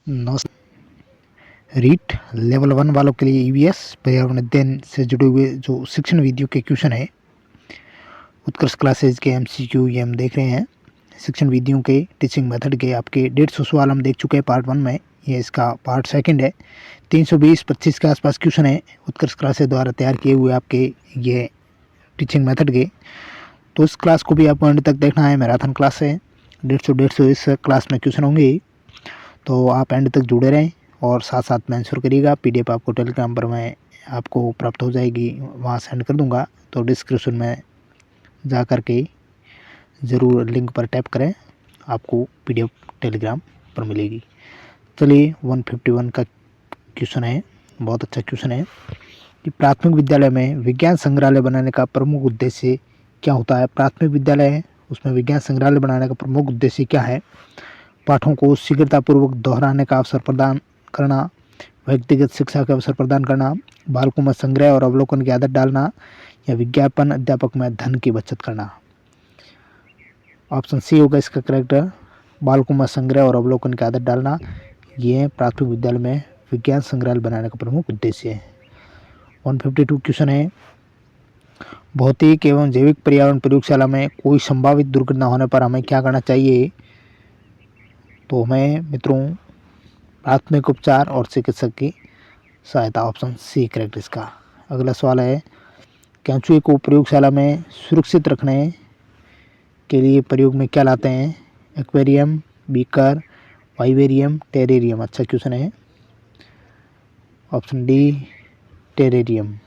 REET level 1 वालों के लिए ईवीएस पर्यावरण अध्ययन से जुड़े हुए जो शिक्षण वीडियो के क्वेश्चन है, उत्कर्ष क्लासेज के एमसीक्यू ये हम देख रहे हैं। शिक्षण वीडियो के टीचिंग मेथड के आपके 150 सवाल हम देख चुके हैं पार्ट 1 में। ये इसका पार्ट 2 है। 320-25 के आसपास क्वेश्चन है उत्कर्ष क्लासेज द्वारा तैयार किए हुए आपके ये टीचिंग मेथड के। तो इस क्लास को भी आपको एंड तक देखना है। मैराथन क्लास है, 150 इस क्लास में क्वेश्चन होंगे, तो आप एंड तक जुड़े रहें और साथ साथ में आंसर करिएगा। पीडीएफ आपको टेलीग्राम पर मैं आपको प्राप्त हो जाएगी, वहाँ सेंड कर दूंगा। तो डिस्क्रिप्शन में जा कर के ज़रूर लिंक पर टैप करें, आपको पीडीएफ टेलीग्राम पर मिलेगी। चलिए 151 का क्वेश्चन है, बहुत अच्छा क्वेश्चन है कि प्राथमिक विद्यालय में विज्ञान संग्रहालय बनाने का प्रमुख उद्देश्य क्या होता है। प्राथमिक विद्यालय है, उसमें विज्ञान संग्रहालय बनाने का प्रमुख उद्देश्य क्या है। पाठों को शीघ्रतापूर्वक दोहराने का अवसर प्रदान करना, व्यक्तिगत शिक्षा का अवसर प्रदान करना, बालकों में संग्रह और अवलोकन की आदत डालना, या विज्ञापन अध्यापक में धन की बचत करना। ऑप्शन सी होगा इसका करेक्ट। बालकों में संग्रह और अवलोकन की आदत डालना, ये प्राथमिक विद्यालय में विज्ञान संग्रहालय बनाने का प्रमुख उद्देश्य है। 152 क्वेश्चन है, भौतिक एवं जैविक पर्यावरण प्रयोगशाला में कोई संभावित दुर्घटना होने पर हमें क्या करना चाहिए। तो हमें मित्रों प्राथमिक उपचार और चिकित्सक की सहायता, ऑप्शन सी करेक्ट इसका। अगला सवाल है, केंचुए को प्रयोगशाला में सुरक्षित रखने के लिए प्रयोग में क्या लाते हैं। Aquarium, beaker, vivarium, terrarium. अच्छा क्वेश्चन है, ऑप्शन डी टेरेरियम।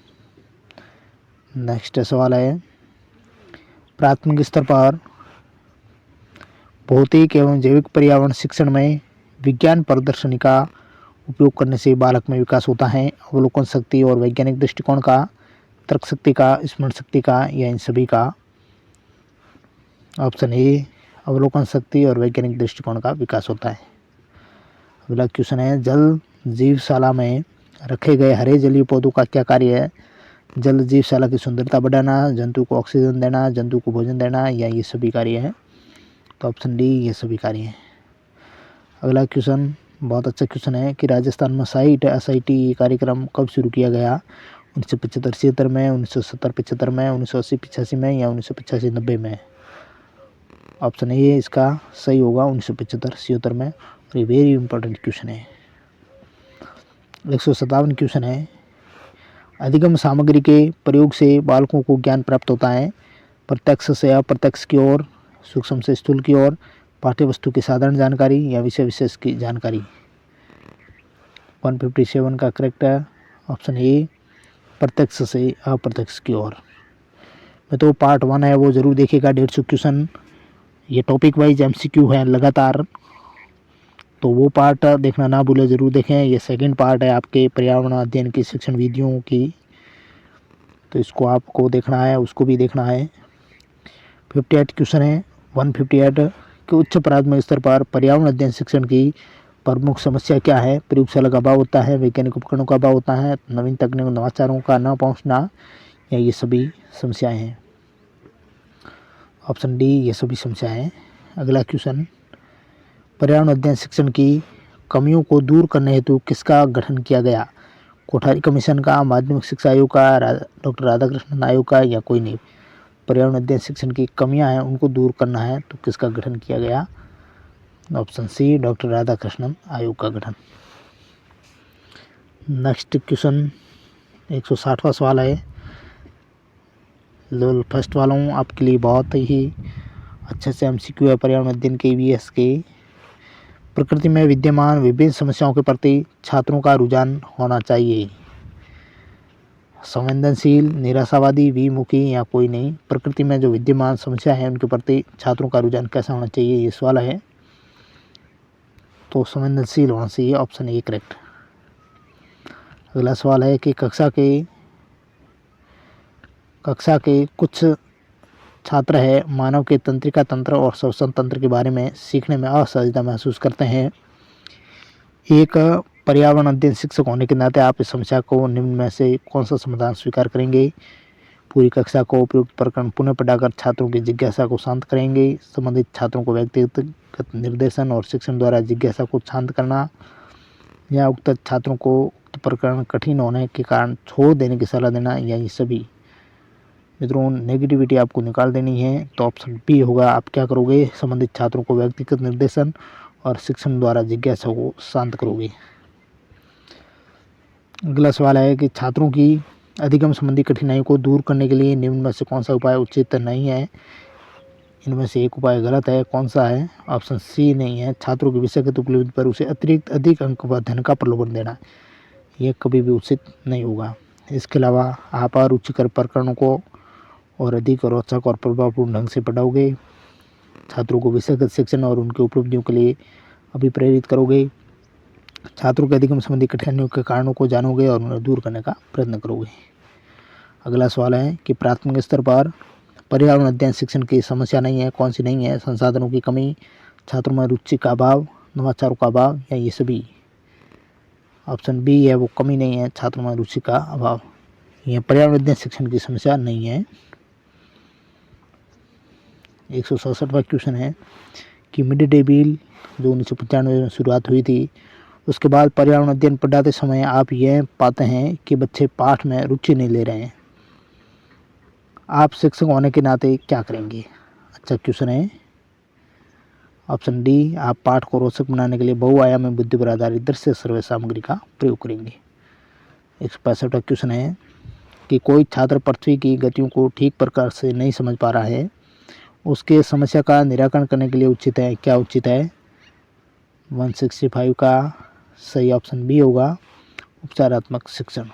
नेक्स्ट सवाल है, प्राथमिक स्तर पर भौतिक एवं जैविक पर्यावरण शिक्षण में विज्ञान प्रदर्शनी का उपयोग करने से बालक में विकास होता है। अवलोकन शक्ति और वैज्ञानिक दृष्टिकोण का, तर्क शक्ति का, स्मरण शक्ति का, या इन सभी का। ऑप्शन ए अवलोकन शक्ति और वैज्ञानिक दृष्टिकोण का विकास होता है। अगला क्वेश्चन है, जल जीवशाला में रखे गए हरे जलीय पौधों का क्या कार्य है। जल जीवशाला की सुंदरता बढ़ाना, जंतु को ऑक्सीजन देना, जंतु को भोजन देना, या ये सभी कार्य हैं। तो ऑप्शन डी ये सभी कार्य हैं। अगला क्वेश्चन बहुत अच्छा क्वेश्चन है कि राजस्थान में साइट एसआईटी कार्यक्रम कब शुरू किया गया। 1975-76 में, 1970-75 में, 1980-85 में, या 1985-90 में। ऑप्शन ए इसका सही होगा, 1975-76 में। और ये वेरी इंपॉर्टेंट क्वेश्चन है। 157 क्वेश्चन है, अधिगम सामग्री के प्रयोग से बालकों को ज्ञान प्राप्त होता है। प्रत्यक्ष से अप्रत्यक्ष की ओर, सूक्ष्म से स्थूल की ओर, पाठ्य वस्तु की साधारण जानकारी, या विषय विशेष की जानकारी। 157 का करेक्ट है ऑप्शन ए, प्रत्यक्ष से अप्रत्यक्ष की ओर। मैं तो पार्ट 1 है वो जरूर देखिएगा, 150 क्वेश्चन ये टॉपिक वाइज एमसीक्यू है लगातार, तो वो पार्ट देखना ना भूले, जरूर देखें। ये सेकंड पार्ट है आपके पर्यावरण अध्ययन की शिक्षण विधियों की, तो इसको आपको देखना है, उसको भी देखना है। 58 क्वेश्चन है, 158 कि उच्च प्राथमिक स्तर पर पर्यावरण अध्ययन शिक्षण की प्रमुख समस्या क्या है। प्रयोगशाला का अभाव होता है, वैज्ञानिक उपकरणों का अभाव होता है, नवीन तकनीक नवाचारों का न पहुंचना, या ये सभी समस्याएं हैं। ऑप्शन डी ये सभी समस्याएं हैं। अगला क्वेश्चन, पर्यावरण अध्ययन शिक्षण की कमियों को दूर करने हेतु किसका गठन किया गया। कोठारी कमीशन का, माध्यमिक शिक्षा आयोग का, डॉक्टर राधाकृष्णन आयोग का, या कोई नहीं। पर्यावरण अध्ययन शिक्षण की कमियां हैं उनको दूर करना है तो किसका गठन किया गया। ऑप्शन सी डॉक्टर राधाकृष्णन आयोग का गठन। नेक्स्ट क्वेश्चन 160वां सवाल है, लेवल फर्स्ट वालों आपके लिए बहुत ही अच्छे से एमसीक्यू है पर्यावरण अध्ययन के ईवीएस के। प्रकृति में विद्यमान विभिन्न समस्याओं के प्रति छात्रों का रुझान होना चाहिए। संवेदनशील, निराशावादी, विमुखी, या कोई नहीं। प्रकृति में जो विद्यमान समस्या है उनके प्रति छात्रों का रुझान कैसा होना चाहिए, ये सवाल है। तो संवेदनशील होना चाहिए, ऑप्शन ए करेक्ट। अगला सवाल है कि कक्षा के कुछ छात्र है मानव के तंत्रिका तंत्र और श्वसन तंत्र के बारे में सीखने में असहजता महसूस करते हैं। एक पर्यावरण अध्ययन शिक्षक होने के नाते आप इस समस्या को निम्न में से कौन सा समाधान स्वीकार करेंगे। पूरी कक्षा को उपयुक्त प्रकरण पुनः पढ़ाकर छात्रों की जिज्ञासा को शांत करेंगे। संबंधित छात्रों को व्यक्तिगत निर्देशन और शिक्षण द्वारा जिज्ञासा को शांत करना। या उक्त छात्रों को उक्त प्रकरण कठिन होने के कारण छोड़ देने की सलाह देना, या ये सभी। मित्रों, नेगेटिविटी आपको निकाल देनी है तो ऑप्शन बी होगा। आप क्या करोगे, संबंधित छात्रों को व्यक्तिगत निर्देशन और शिक्षण द्वारा जिज्ञासा को शांत करोगे। अगला सवाल है कि छात्रों की अधिगम संबंधी कठिनाइयों को दूर करने के लिए निम्न में से कौन सा उपाय उचित नहीं है। इनमें से एक उपाय गलत है, कौन सा है, ऑप्शन सी नहीं है। छात्रों की विषयगत उपलब्धि पर उसे अतिरिक्त अधिक अंक व धन का प्रलोभन देना, यह कभी भी उचित नहीं होगा। इसके अलावा आप अरुचिकर प्रकरणों को और अधिक रोचक और प्रभावपूर्ण ढंग से पढ़ाओगे, छात्रों को विषयगत शिक्षण और उनकी उपलब्धियों के लिए अभिप्रेरित करोगे, छात्रों के अधिगम संबंधी कठिनाइयों के कारणों को जानोगे और उन्हें दूर करने का प्रयत्न करोगे। अगला सवाल है कि प्राथमिक स्तर पर पर्यावरण अध्ययन शिक्षण की समस्या नहीं है, कौन सी नहीं है, संसाधनों की कमी, छात्रों में रुचि का अभाव, नवाचारों का अभाव, या ये सभी। ऑप्शन बी है वो कमी नहीं है, छात्रों में रुचि का अभाव, यह पर्यावरण अध्ययन शिक्षण की समस्या नहीं है। 167वां क्वेश्चन है कि मिड डे मील जो 1995 में शुरुआत हुई थी, उसके बाद पर्यावरण अध्ययन पढ़ाते समय आप यह पाते हैं कि बच्चे पाठ में रुचि नहीं ले रहे हैं। आप शिक्षक होने के नाते क्या करेंगे। अच्छा क्वेश्चन है। ऑप्शन डी, आप पाठ को रोचक बनाने के लिए बहुआयामी बुद्धि पर आधारित दृश्य सर्वे सामग्री का प्रयोग करेंगे। 165वां क्वेश्चन है कि कोई छात्र पृथ्वी की गतियों को ठीक प्रकार से नहीं समझ पा रहा है, उसके समस्या का निराकरण करने के लिए उचित है, क्या उचित है। 165 का सही ऑप्शन बी होगा, उपचारात्मक शिक्षण।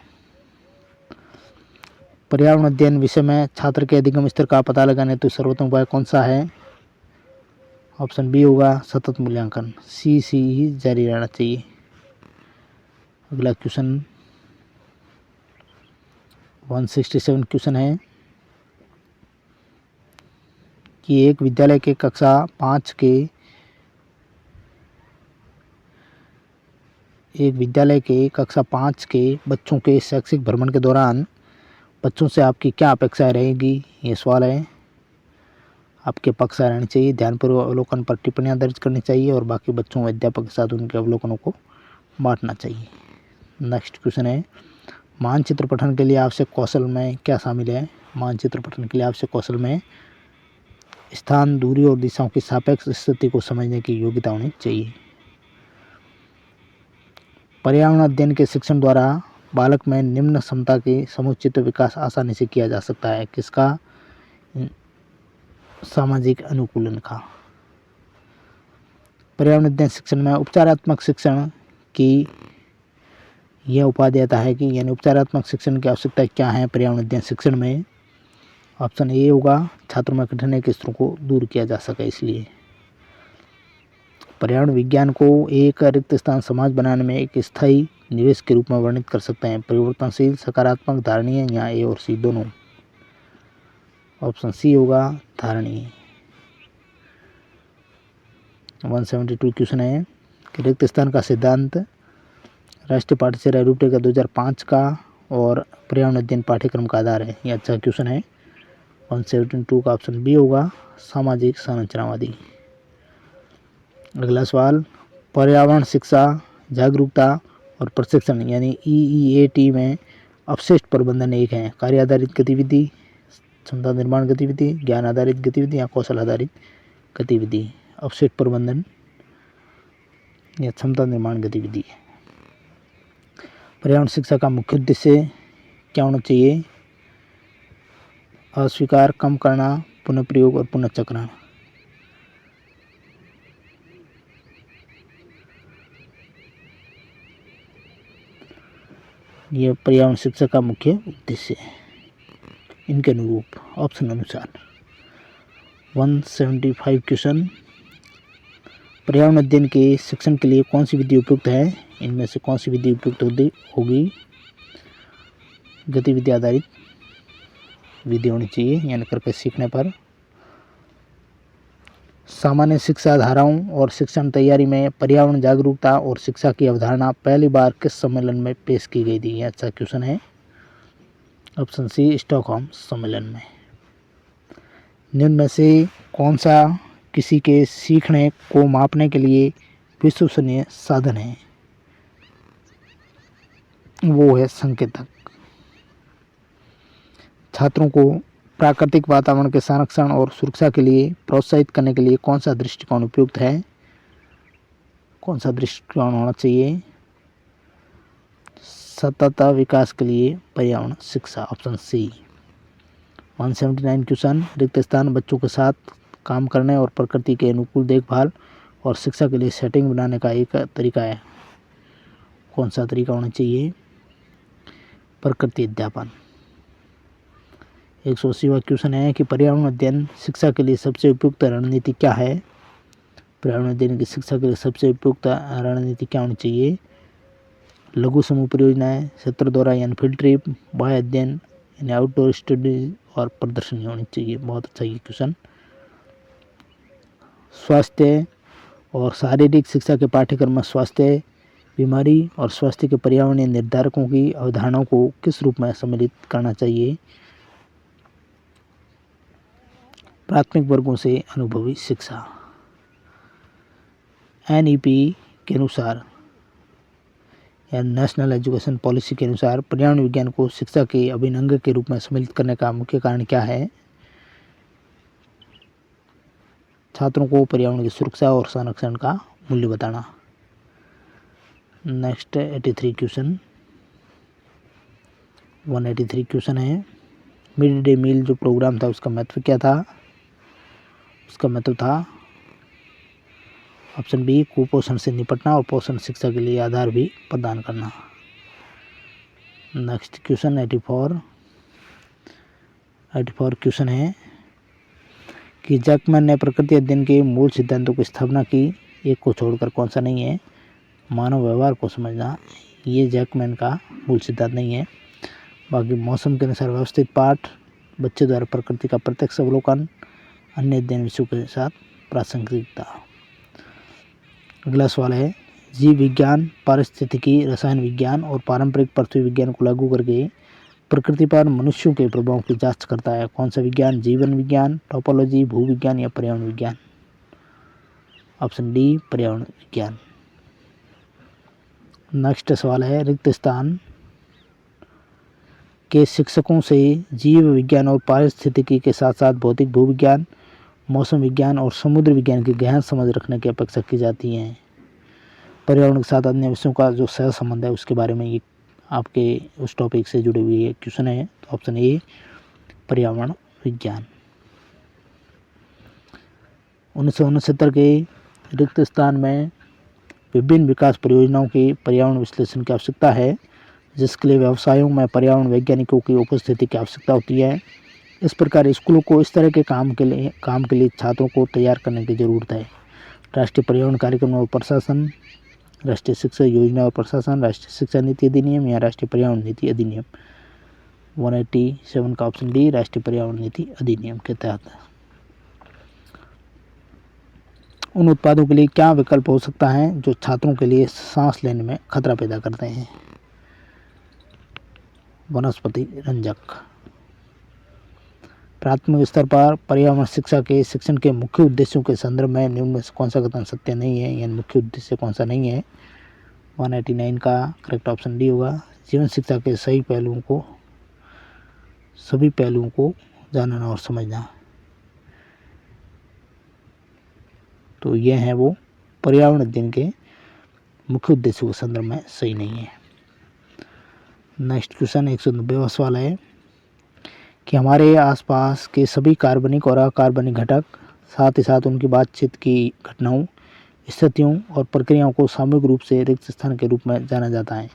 पर्यावरण अध्ययन विषय में छात्र के अधिगम स्तर का पता लगाने तो सर्वोत्तम उपाय कौन सा है। ऑप्शन बी होगा, सतत मूल्यांकन, सी ही जारी रहना चाहिए। अगला क्वेश्चन 167 क्वेश्चन है कि एक विद्यालय के कक्षा 5 के बच्चों के शैक्षिक भ्रमण के दौरान बच्चों से आपकी क्या अपेक्षाएं रहेगी, ये सवाल है। आपके अपेक्षाएं रहनी चाहिए, ध्यानपूर्वक अवलोकन पर टिप्पणियां दर्ज करनी चाहिए और बाकी बच्चों व अध्यापक के साथ उनके अवलोकनों को बांटना चाहिए। नेक्स्ट क्वेश्चन है, मानचित्र पठन के लिए आवश्यक कौशल में क्या शामिल है। मानचित्र पठन के लिए आवश्यक कौशल में स्थान, दूरी और दिशाओं की सापेक्ष स्थिति को समझने की योग्यता होनी चाहिए। पर्यावरण अध्ययन के शिक्षण द्वारा बालक में निम्न क्षमता के समुचित विकास आसानी से किया जा सकता है, किसका, सामाजिक अनुकूलन का। पर्यावरण अध्ययन शिक्षण में उपचारात्मक शिक्षण की यह उपाधि आता है कि यानी उपचारात्मक शिक्षण की आवश्यकता क्या है पर्यावरण अध्ययन शिक्षण में। ऑप्शन ए होगा, छात्रों में कठिनाई के स्तरों को दूर किया जा सके इसलिए। पर्यावरण विज्ञान को एक रिक्त स्थान समाज बनाने में एक स्थायी निवेश के रूप में वर्णित कर सकते हैं, परिवर्तनशील, सकारात्मक, धारणीय, या ए और सी दोनों। ऑप्शन सी होगा, धारणीय। 172 क्वेश्चन है कि रिक्त स्थान का सिद्धांत राष्ट्रीय पाठ्यचर्या रूपरेखा 2005 का और पर्यावरण अध्ययन पाठ्यक्रम का आधार है, यह अच्छा क्वेश्चन है। 172 का ऑप्शन बी होगा, सामाजिक संरचनावादी। अगला सवाल, पर्यावरण शिक्षा, जागरूकता और प्रशिक्षण यानी EEAT में अपशिष्ट प्रबंधन एक है, कार्य आधारित गतिविधि, क्षमता निर्माण गतिविधि, ज्ञान आधारित गतिविधि, या कौशल आधारित गतिविधि। अपशिष्ट प्रबंधन या क्षमता निर्माण गतिविधि। पर्यावरण शिक्षा का मुख्य उद्देश्य क्या होना चाहिए। अस्वीकार, कम करना, पुनः प्रयोग और पुनःचक्रण। यह पर्यावरण शिक्षा का मुख्य उद्देश्य है इनके अनुरूप ऑप्शन अनुसार। 175 क्वेश्चन, पर्यावरण अध्ययन के शिक्षण के लिए कौन सी विधि उपयुक्त है, इनमें से कौन सी विधि उपयुक्त होगी। गतिविधि आधारित विधि होनी चाहिए, यानी करके सीखने पर। सामान्य शिक्षा धाराओं और शिक्षण तैयारी में पर्यावरण जागरूकता और शिक्षा की अवधारणा पहली बार किस सम्मेलन में पेश की गई थी, यह अच्छा क्वेश्चन है। ऑप्शन सी, स्टॉकहोम सम्मेलन में। निम्न में से कौन सा किसी के सीखने को मापने के लिए विश्वसनीय साधन है। वो है संकेतक। छात्रों को प्राकृतिक वातावरण के संरक्षण और सुरक्षा के लिए प्रोत्साहित करने के लिए कौन सा दृष्टिकोण उपयुक्त है? कौन सा दृष्टिकोण होना चाहिए? सतत विकास के लिए पर्यावरण शिक्षा, ऑप्शन सी। 179 क्वेश्चन, रिक्त स्थान बच्चों के साथ काम करने और प्रकृति के अनुकूल देखभाल और शिक्षा के लिए सेटिंग बनाने का एक तरीका है। कौन सा तरीका होना चाहिए? प्रकृति अध्यापन। 180वां क्वेश्चन है कि पर्यावरण अध्ययन शिक्षा के लिए सबसे उपयुक्त रणनीति क्या है? पर्यावरण अध्ययन की शिक्षा के लिए सबसे उपयुक्त रणनीति क्या होनी चाहिए? लघु समूह परियोजनाएं, सत्र दौरा यानी फील्ड ट्रिप, बाह्य अध्ययन यानी आउटडोर स्टडीज और प्रदर्शनी होनी चाहिए। बहुत अच्छा ये क्वेश्चन। स्वास्थ्य और शारीरिक शिक्षा के पाठ्यक्रम में स्वास्थ्य, बीमारी और स्वास्थ्य के पर्यावरणीय निर्धारकों की अवधारणाओं को किस रूप में सम्मिलित करना चाहिए? प्राथमिक वर्गों से अनुभवी शिक्षा। NEP के अनुसार या नेशनल एजुकेशन पॉलिसी के अनुसार पर्यावरण विज्ञान को शिक्षा के अभिन्न अंग के रूप में सम्मिलित करने का मुख्य कारण क्या है? छात्रों को पर्यावरण की सुरक्षा और संरक्षण का मूल्य बताना। नेक्स्ट 83 क्वेश्चन, 183 क्वेश्चन है, मिड डे मील जो प्रोग्राम था उसका महत्व क्या था? उसका महत्व था ऑप्शन बी, कुपोषण से निपटना और पोषण शिक्षा के लिए आधार भी प्रदान करना। नेक्स्ट क्वेश्चन 84 क्वेश्चन है कि जैकमैन ने प्रकृति अध्ययन के मूल सिद्धांतों की स्थापना की, एक को छोड़कर कौन सा नहीं है? मानव व्यवहार को समझना, ये जैकमैन का मूल सिद्धांत नहीं है। बाकी मौसम के अनुसार व्यवस्थित पाठ, बच्चे द्वारा प्रकृति का प्रत्यक्ष अवलोकन, अन्य अध्ययन विषयों के साथ प्रासंगिकता। अगला सवाल है, जीव विज्ञान, पारिस्थितिकी, रसायन विज्ञान और पारंपरिक पृथ्वी विज्ञान को लागू करके प्रकृति पर मनुष्यों के प्रभाव की जांच करता है। कौन सा विज्ञान? जीवन विज्ञान, टोपोलॉजी, भूविज्ञान या पर्यावरण विज्ञान? ऑप्शन डी, पर्यावरण विज्ञान। नेक्स्ट सवाल है, रिक्त स्थान के शिक्षकों से जीव विज्ञान और पारिस्थितिकी के साथ साथ भौतिक भूविज्ञान, मौसम विज्ञान और समुद्र विज्ञान की गहन समझ रखने की अपेक्षा की जाती है। पर्यावरण के साथ अन्य विषयों का जो सह संबंध है उसके बारे में ये आपके उस टॉपिक से जुड़े हुए क्वेश्चन है। तो ऑप्शन ए, पर्यावरण विज्ञान। 1969 के रिक्त स्थान में विभिन्न विकास परियोजनाओं के पर्यावरण विश्लेषण की आवश्यकता है, जिसके लिए व्यवसायों में पर्यावरण वैज्ञानिकों की उपस्थिति की आवश्यकता होती है। इस प्रकार स्कूलों को इस तरह के काम के लिए छात्रों को तैयार करने की जरूरत है। राष्ट्रीय पर्यावरण कार्यक्रम और प्रशासन, राष्ट्रीय शिक्षा योजना और प्रशासन, राष्ट्रीय शिक्षा नीति अधिनियम या राष्ट्रीय पर्यावरण नीति अधिनियम। 187 का ऑप्शन डी, राष्ट्रीय पर्यावरण नीति अधिनियम के तहत। उन उत्पादों के लिए क्या विकल्प हो सकता है जो छात्रों के लिए सांस लेने में खतरा पैदा करते हैं? वनस्पति रंजक। प्राथमिक स्तर पर पर्यावरण शिक्षा के शिक्षण के मुख्य उद्देश्यों के संदर्भ में निम्न में से कौन सा कथन सत्य नहीं है, यानी मुख्य उद्देश्य कौन सा नहीं है? 189 का करेक्ट ऑप्शन डी होगा। जीवन शिक्षा के सभी पहलुओं को जानना और समझना। तो यह है वो पर्यावरण अध्ययन के मुख्य उद्देश्यों के संदर्भ में सही नहीं है। नेक्स्ट क्वेश्चन 190वां सवाल है कि हमारे आसपास के सभी कार्बनिक और अकार्बनिक घटक, साथ ही साथ उनकी बातचीत की घटनाओं, स्थितियों और प्रक्रियाओं को सामूहिक रूप से रिक्त स्थान के रूप में जाना जाता है।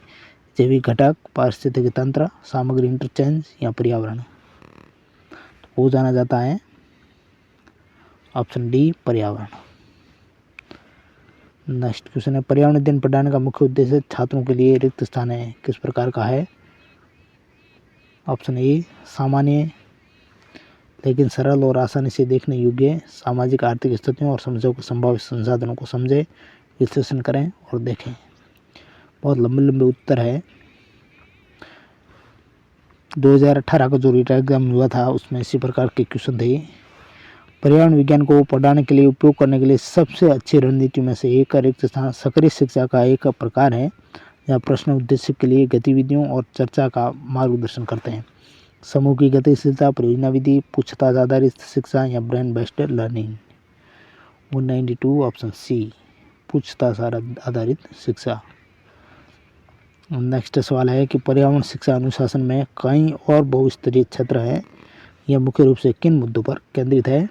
जैविक घटक, पारिस्थितिक तंत्र, सामग्री इंटरचेंज या पर्यावरण। तो वो जाना जाता है ऑप्शन डी, पर्यावरण। नेक्स्ट क्वेश्चन है, पर्यावरण अध्ययन पढ़ाने का मुख्य उद्देश्य छात्रों के लिए रिक्त स्थान है किस प्रकार का है? ऑप्शन ए, सामान्य लेकिन सरल और आसानी से देखने योग्य सामाजिक आर्थिक स्थितियों और समस्याओं के संभावित संसाधनों को समझें, विश्लेषण करें और देखें। बहुत लंबे उत्तर है। 2018 का जो रीटा एग्जाम हुआ था उसमें इसी प्रकार के क्वेश्चन थे। पर्यावरण विज्ञान को पढ़ाने के लिए उपयोग करने के लिए सबसे अच्छी रणनीति में से एक रिक्त स्थान सक्रिय शिक्षा का एक प्रकार है, या प्रश्न उद्देश्य के लिए गतिविधियों और चर्चा का मार्गदर्शन करते हैं। समूह की गतिशीलता, परियोजना विधि, पूछताछ आधारित शिक्षा या brain based learning. 192 option C, पूछताछ आधारित शिक्षा। नेक्स्ट सवाल है कि पर्यावरण शिक्षा अनुशासन में कई और बहुस्तरीय क्षेत्र हैं, यह मुख्य रूप से किन मुद्दों पर केंद्रित है?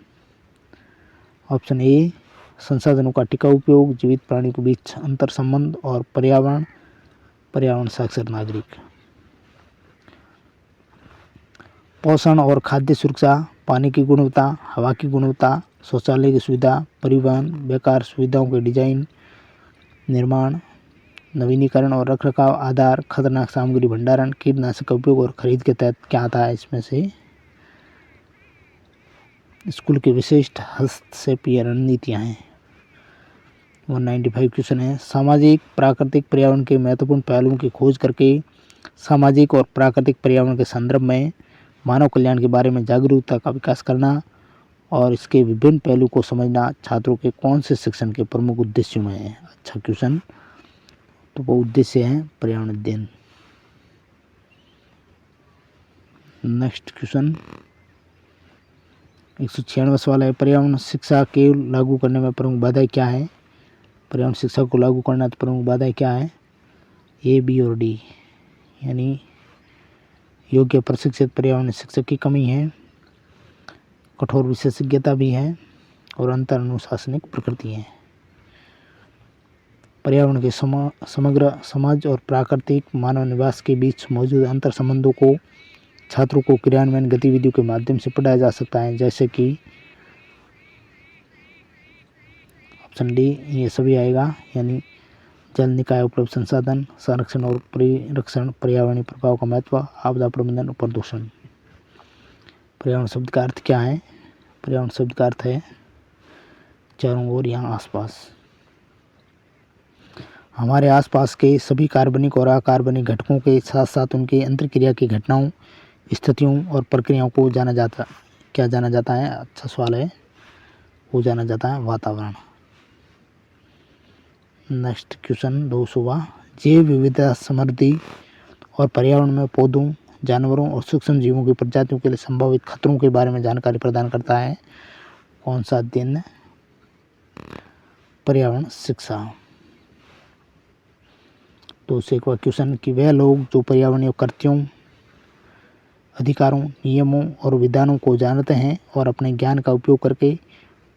ऑप्शन ए, संसाधनों का टिकाऊ उपयोग, जीवित प्राणियों के बीच अंतर संबंध और पर्यावरण साक्षर नागरिक। पोषण और खाद्य सुरक्षा, पानी की गुणवत्ता, हवा की गुणवत्ता, शौचालय की सुविधा, परिवहन, बेकार सुविधाओं के डिजाइन, निर्माण, नवीनीकरण और रखरखाव, आधार, खतरनाक सामग्री भंडारण, कीटनाशक का उपयोग और खरीद के तहत क्या आता है? इसमें से स्कूल के विशिष्ट हस्तक्षेप या रणनीतियाँ हैं। 195 क्वेश्चन है, सामाजिक प्राकृतिक पर्यावरण के महत्वपूर्ण पहलुओं की खोज करके सामाजिक और प्राकृतिक पर्यावरण के संदर्भ में मानव कल्याण के बारे में जागरूकता का विकास करना और इसके विभिन्न पहलू को समझना छात्रों के कौन से शिक्षण के प्रमुख उद्देश्यों में है? अच्छा क्वेश्चन, तो वो उद्देश्य है पर्यावरण अध्ययन। नेक्स्ट क्वेश्चन 196 सवाल है, पर्यावरण शिक्षा के लागू करने में प्रमुख बाधाएं क्या है? पर्यावरण शिक्षा को लागू करना तो प्रमुख बाधाएं क्या है? ए, बी और डी, यानी योग्य प्रशिक्षित पर्यावरण शिक्षक की कमी है, कठोर विशेषज्ञता भी है और अंतर अनुशासनिक प्रकृति है। पर्यावरण के समग्र समाज और प्राकृतिक मानव निवास के बीच मौजूद अंतर संबंधों को छात्रों को क्रियान्वयन गतिविधियों के माध्यम से पढ़ाया जा सकता है, जैसे कि ऑप्शन डी ये सभी आएगा, यानी जल निकाय, उपलब्ध संसाधन, संरक्षण और परिरक्षण, पर्यावरणीय प्रभाव का महत्व, आपदा प्रबंधन और प्रदूषण। पर्यावरण शब्द का अर्थ क्या है? पर्यावरण शब्द का अर्थ है चारों ओर, यहाँ आसपास। हमारे आसपास के सभी कार्बनिक और अकार्बनिक घटकों के साथ साथ उनके अंतर्क्रिया की घटनाओं, स्थितियों और प्रक्रियाओं को जाना जाता है? अच्छा सवाल है, वो जाना जाता है वातावरण। नेक्स्ट क्वेश्चन 200वां, जैव विविधता समृद्धि और पर्यावरण में पौधों, जानवरों और सूक्ष्म जीवों की प्रजातियों के लिए संभावित खतरों के बारे में जानकारी प्रदान करता है? कौन सा अध्ययन? पर्यावरण शिक्षा। 201वां क्वेश्चन कि वह लोग जो पर्यावरणीय कृत्यों, अधिकारों, नियमों और विधानों को जानते हैं और अपने ज्ञान का उपयोग करके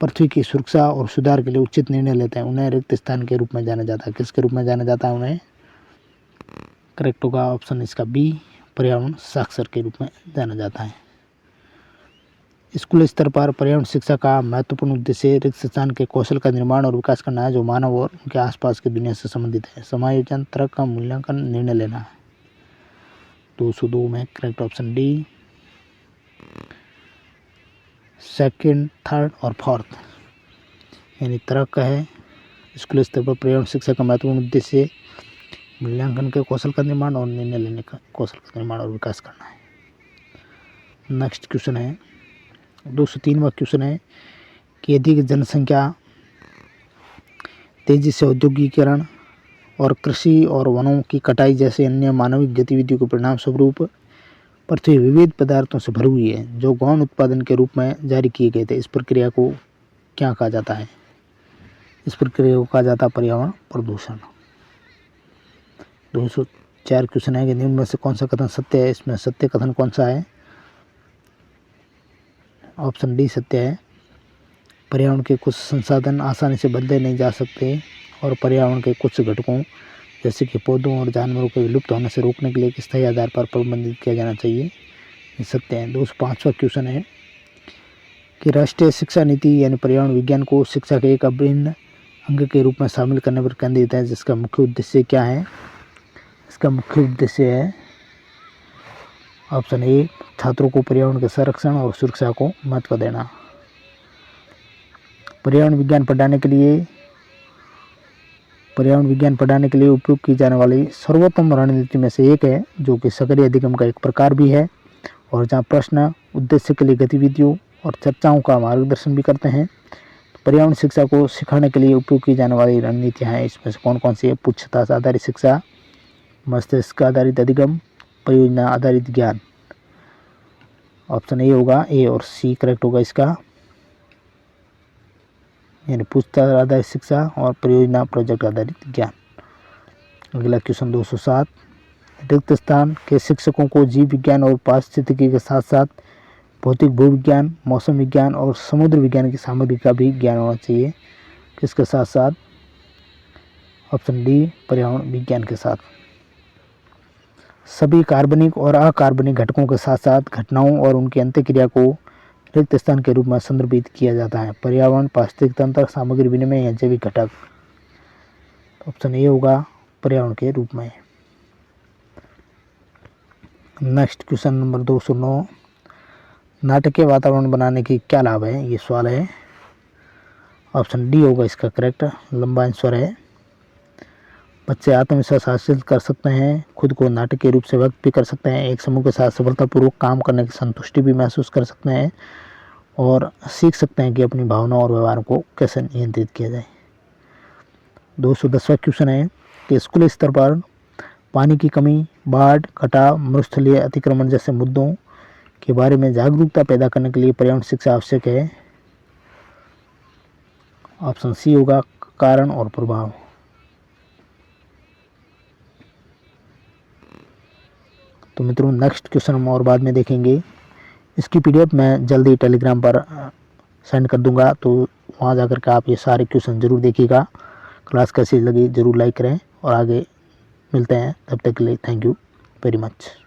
पृथ्वी की सुरक्षा और सुधार के लिए उचित निर्णय लेते हैं, उन्हें रिक्त स्थान के रूप में जाना जाता है। किसके रूप में जाना जाता है उन्हें? करेक्ट होगा ऑप्शन इसका बी, पर्यावरण साक्षर के रूप में जाना जाता है। स्कूल स्तर पर पर्यावरण शिक्षा का महत्वपूर्ण उद्देश्य रिक्त स्थान के कौशल का निर्माण और विकास करना है, जो मानव और उनके आसपास की दुनिया से संबंधित है। समायोजन, तर्क का मूल्यांकन, निर्णय लेना। 202 में correct option D, second, third और फोर्थ, यानी तर्क है। स्कूल स्तर पर पर्यावरण शिक्षा का महत्वपूर्ण उद्देश्य मूल्यांकन के कौशल का निर्माण और निर्णय लेने का कौशल का निर्माण और विकास करना है। नेक्स्ट क्वेश्चन है 203वां क्वेश्चन है कि अधिक जनसंख्या, तेजी से औद्योगिकीकरण और कृषि और वनों की कटाई जैसे अन्य मानविक गतिविधियों के परिणाम स्वरूप पृथ्वी विविध पदार्थों से भरी हुई है, जो गौण उत्पादन के रूप में जारी किए गए थे। इस प्रक्रिया को क्या कहा जाता है? इस प्रक्रिया को कहा जाता है पर्यावरण प्रदूषण। 204 क्वेश्चन है कि निम्न में से कौन सा कथन सत्य है? इसमें सत्य कथन कौन सा है? ऑप्शन डी सत्य है। पर्यावरण के कुछ संसाधन आसानी से बदले नहीं जा सकते और पर्यावरण के कुछ घटकों जैसे कि पौधों और जानवरों के विलुप्त होने से रोकने के लिए एक स्थायी आधार पर प्रबंधित किया जाना चाहिए, ये सत्य है। 205वां क्वेश्चन है कि राष्ट्रीय शिक्षा नीति यानी पर्यावरण विज्ञान को शिक्षा के एक अभिन्न अंग के रूप में शामिल करने पर केंद्रित है, जिसका मुख्य उद्देश्य क्या है? इसका मुख्य उद्देश्य है ऑप्शन ए, छात्रों को पर्यावरण के संरक्षण और सुरक्षा को महत्व देना। पर्यावरण विज्ञान पढ़ाने के लिए उपयोग की जाने वाली सर्वोत्तम रणनीति में से एक है, जो कि सक्रिय अधिगम का एक प्रकार भी है और जहाँ प्रश्न उद्देश्य के लिए गतिविधियों और चर्चाओं का मार्गदर्शन भी करते हैं। पर्यावरण शिक्षा को सिखाने के लिए उपयोग की जाने वाली रणनीतियाँ हैं, इसमें से कौन कौन सी है? पूछताछ आधारित शिक्षा, मस्तिष्क आधारित अधिगम, परियोजना आधारित ज्ञान। ऑप्शन ए होगा, ए और सी करेक्ट होगा इसका, यानी पूछताछ आधारित शिक्षा और परियोजना प्रोजेक्ट आधारित ज्ञान। अगला क्वेश्चन 207, रिक्त स्थान के शिक्षकों को जीव विज्ञान और पारिस्थितिकी के साथ साथ भौतिक भूविज्ञान, मौसम विज्ञान और समुद्र विज्ञान की सामग्री का भी ज्ञान होना चाहिए। किसके साथ साथ? ऑप्शन डी, पर्यावरण विज्ञान के साथ। सभी कार्बनिक और अकार्बनिक घटकों के साथ साथ घटनाओं और उनकी अंतःक्रिया को रिक्त स्थान के रूप में संदर्भित किया जाता है। पर्यावरण, पारिस्थितिक तंत्र, सामग्री विनिमय या जैविक घटक। ऑप्शन ए होगा, पर्यावरण के रूप में। नेक्स्ट क्वेश्चन नंबर 209, नाटकीय वातावरण बनाने के क्या लाभ है? ये सवाल है। ऑप्शन डी होगा इसका करेक्ट, लंबा आंसर है। बच्चे आत्मविश्वास हासिल कर सकते हैं, खुद को नाटकीय रूप से व्यक्त भी कर सकते हैं, एक समूह के साथ सफलतापूर्वक काम करने की संतुष्टि भी महसूस कर सकते हैं और सीख सकते हैं कि अपनी भावनाओं और व्यवहार को कैसे नियंत्रित किया जाए। 210वां क्वेश्चन है कि स्कूली स्तर पर पानी की कमी, बाढ़, कटाव, मरुस्थलीय अतिक्रमण जैसे मुद्दों के बारे में जागरूकता पैदा करने के लिए पर्यावरण शिक्षा आवश्यक है। ऑप्शन सी होगा, कारण और प्रभाव। तो मित्रों, नेक्स्ट क्वेश्चन हम और बाद में देखेंगे। इसकी पीडीएफ मैं जल्दी टेलीग्राम पर सेंड कर दूंगा, तो वहाँ जाकर के आप ये सारे क्वेश्चन जरूर देखिएगा। क्लास कैसी लगी जरूर लाइक करें और आगे मिलते हैं। तब तक के लिए थैंक यू वेरी मच।